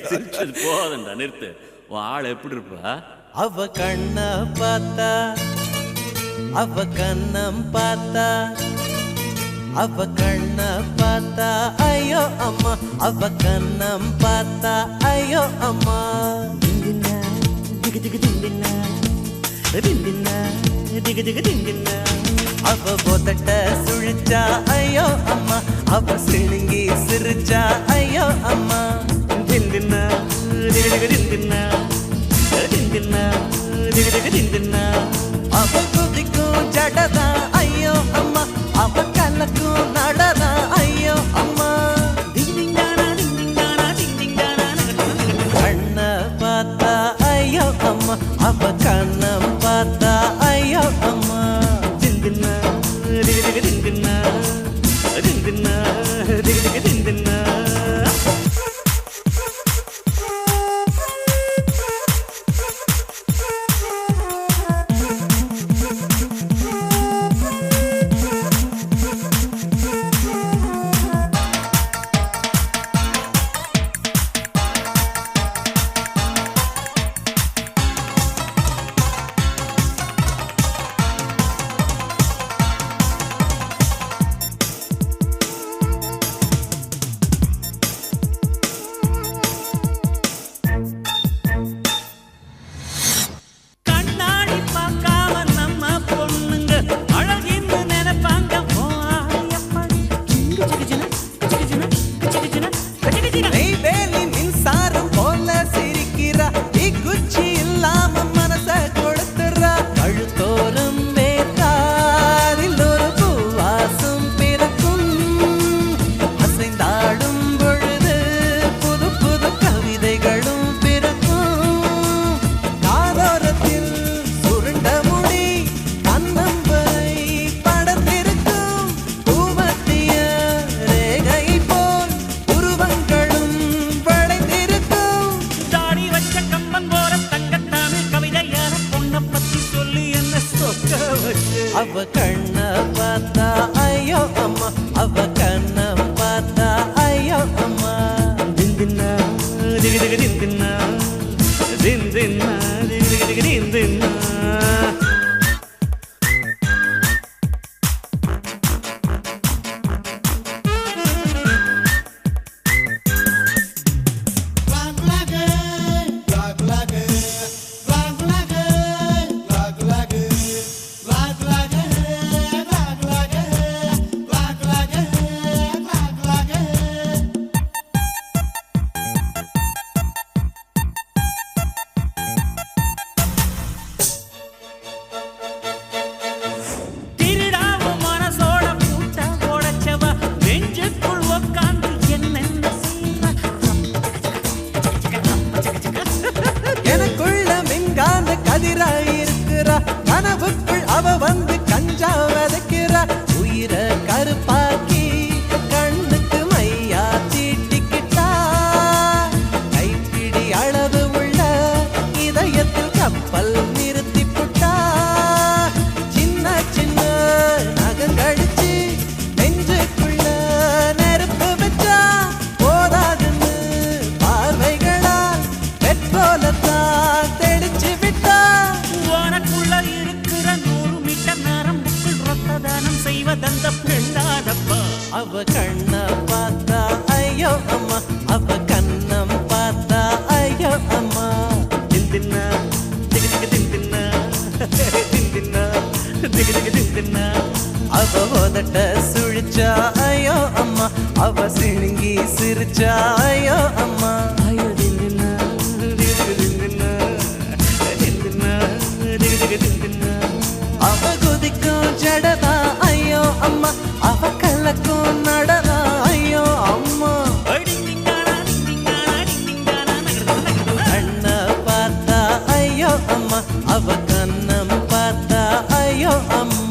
சிரிச்சது போதண்டா, நிறுத்து. உன் ஆள் எப்படி இருப்பா? அவ கண்ண பார்த்தா, அவ கண்ணம் பார்த்தா, அவ கண்ண பார்த்தா ஐயோ அம்மா, அவ கண்ணம் பார்த்தா ஐயோ அம்மா. திந்தினா திகு திகு திந்தினா, திந்தினா திகு திகு திந்தினா. அவ போதட்ட சுழிச்சா ஐயோ அம்மா, அவ சிழுங்கி சிரிச்சா ஐயோ அம்மா. திந்தினா திகு திகு திந்தினா, திந்தினா திகு திகு திந்தினா. அவ குதிக்கும் ஜடதா ஐயோ அம்மா, அவ கலக்கும் நடதா ஐயோ அம்மா. கண்ண பார்த்தா ஐயோ அம்மா, அவ கண்ணம் பார்த்தா ஐயோ அம்மா. திந்தினா திகு திகு திந்தினா, திந்தினா திகு திகு திந்தினா. அவ கண்ண பார்த்தா ஐயோ அம்மா, அவ கண்ணம் பார்த்தா ஐயோ அம்மா. திந்தினா திகு திகு திந்தினா, திந்தினா திகு திகு திகு திந்தினா. கதிராயிருக்கிறா கனவுக்குள் அவ வந்து கஞ்சா வதக்கிறா. உயிர கருப்பாக்கி கண்ணுக்கு மையா தீட்டிக்கிட்டா. கைப்பிடி அளவு உள்ள இதயத்தில் கப்பல் நிறுத்தி புட்டா. சின்ன சின்ன நகங்கழிச்சு நெஞ்சுக்குள்ள நெருப்பு வச்சா. போதாதுன்னு பார்வைகளால் பெட்ரோலத்தான் தெளிச்சு விட்டா. உனக்குள்ள இருக்கிற 100 மீட்டர் நரம்புக்குள் ரத்த தானம் செய்வதந்த பெண்ணாதப்பா. அவ கண்ண பார்த்தா ஐயோ அம்மா, அவ கண்ணம் பார்த்தா ஐயோ அம்மா. திந்தினா திகு திகு திந்தினா, திந்தினா திகு திகு திந்தினா. அவ ஓதட்ட சுழிச்சா ஐயோ அம்மா, அவ சிழுங்கி சிரிச்சா ஐயோ அம்மா. ஐயோ திந்தினா திகு திகு திந்தினா, திந்தினா திகு திகு திந்தினா. அவ குதிக்கும் ஜடதா ஐயோ அம்மா, அவ கலக்கும் நடதா ஐயோ அம்மா. கண்ண பார்த்தா ஐயோ அம்மா, அவ கண்ணம் பார்த்தா ஐயோ அம்மா.